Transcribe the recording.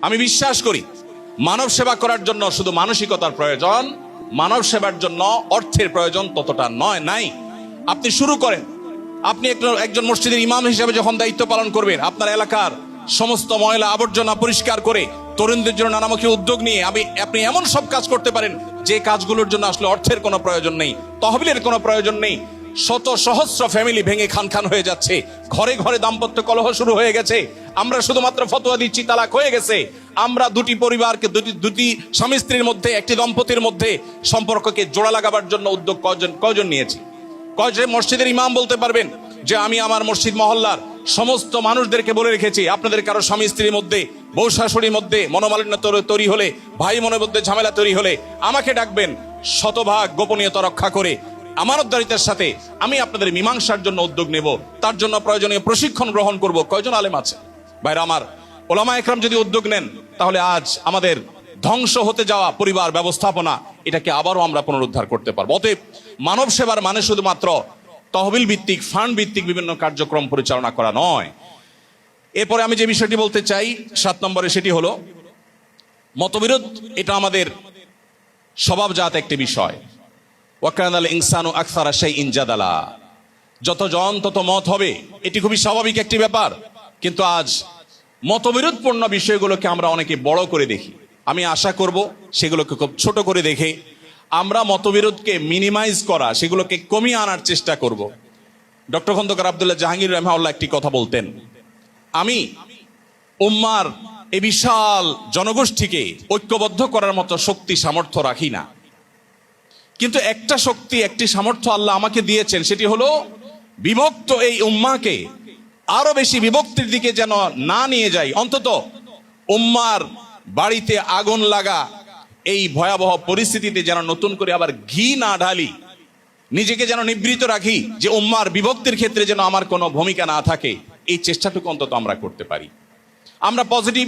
আমি বিশ্বাস করি মানব সেবা করার জন্য শুধু মানসিকতার প্রয়োজন, মানব সেবার জন্য অর্থের প্রয়োজন ততটা নাই। আপনি শুরু করেন, আপনি একজন মসজিদের ইমাম হিসেবে যখন দায়িত্ব পালন করবেন, আপনার এলাকার সমস্ত ময়লা আবর্জনা পরিষ্কার করে তরুণদের জন্য নানামুখী উদ্যোগ নিয়ে আপনি এমন সব কাজ করতে পারেন যে কাজগুলোর জন্য আসলে অর্থের কোনো প্রয়োজন নেই, তহবিলের কোনো প্রয়োজন নেই। শত সহস্র ফ্যামিলি ভেঙে খান হয়ে যাচ্ছে, ঘরে ঘরে দাম্পত্য কলহ শুরু হয়ে গেছে। আমরা শুধুমাত্র ফতোয়া দিচ্ছি তালাক হয়ে গেছে। আমরা দুটি পরিবারকে, দুটি স্বামী স্ত্রীর মধ্যে, একটি দম্পতির মধ্যে সম্পর্ককে জোড়া লাগাবার জন্য উদ্যোগ কয়জন নিয়েছি? কয়জন মসজিদের ইমাম বলতে পারবেন যে আমি আমার মসজিদ মহল্লার সমস্ত মানুষদেরকে বলে রেখেছি, আপনাদের কারো স্বামী স্ত্রীর মধ্যে, বউ শাশুড়ির মধ্যে মনোমালিন্য তৈরি হলে, ভাই মনের মধ্যে ঝামেলা তৈরি হলে আমাকে ডাকবেন, শতভাগ গোপনীয়তা রক্ষা করে আমানতদারিতার সাথে আমি আপনাদের মীমাংসার জন্য উদ্যোগ নেব, তার জন্য প্রয়োজনীয় প্রশিক্ষণ গ্রহণ করব। কয়জন আলেম আছে ভাইরা আমার? ওলামা একরাম যদি উদ্যোগ নেন, তাহলে আজ আমাদের ধ্বংস হতে যাওয়া পরিবার ব্যবস্থাপনা, এটাকে আবারও আমরা পুনরুদ্ধার করতে পারবো। অতএব মানব সেবার মানে শুধুমাত্র তহবিল ভিত্তিক, ফান্ড ভিত্তিক বিভিন্ন কার্যক্রম পরিচালনা করা নয়। এরপরে আমি যে বিষয়টি বলতে চাই 7 নম্বরে, সেটি হলো মতবিরোধ। এটা আমাদের স্বভাবজাত একটি বিষয়। ওয়াকানাল ইনসানু আকসারা শাইইন জাদালা, যতজন তত মত হবে, এটি খুবই স্বাভাবিক একটি ব্যাপার। কিন্তু আজ মতবিরোধপূর্ণ বিষয়গুলোকে আমরা অনেকে বড় করে দেখি। আমি আশা করব সেগুলোকে খুব ছোট করে দেখে আমরা মতবিরোধকে মিনিমাইজ করা, সেগুলোকে কমিয়ে আনার চেষ্টা করব। ডক্টর খন্দকার আব্দুল্লাহ জাহাঙ্গীর রাহিমাহুল্লাহ একটি কথা বলতেন, আমি উম্মার এই বিশাল জনগোষ্ঠীকে ঐক্যবদ্ধ করার মতো শক্তি সামর্থ্য রাখি না, কিন্তু একটা শক্তি, একটি সামর্থ্য আল্লাহ আমাকে দিয়েছেন, সেটি হলো বিভক্ত এই উম্মাকে আরো বেশি বিভক্তির দিকে যেন না নিয়ে যাই। অন্তত উম্মার বাড়িতে আগুন লাগা এই ভয়াবহ পরিস্থিতিতে যেন নতুন করে আবার ঘি না ঢালি, নিজেকে যেন নিবৃত রাখি, যে উম্মার বিভক্তির ক্ষেত্রে যেন আমার কোনো ভূমিকা না থাকে। এই চেষ্টাটুকু অন্তত আমরা করতে পারি। আমরা পজিটিভ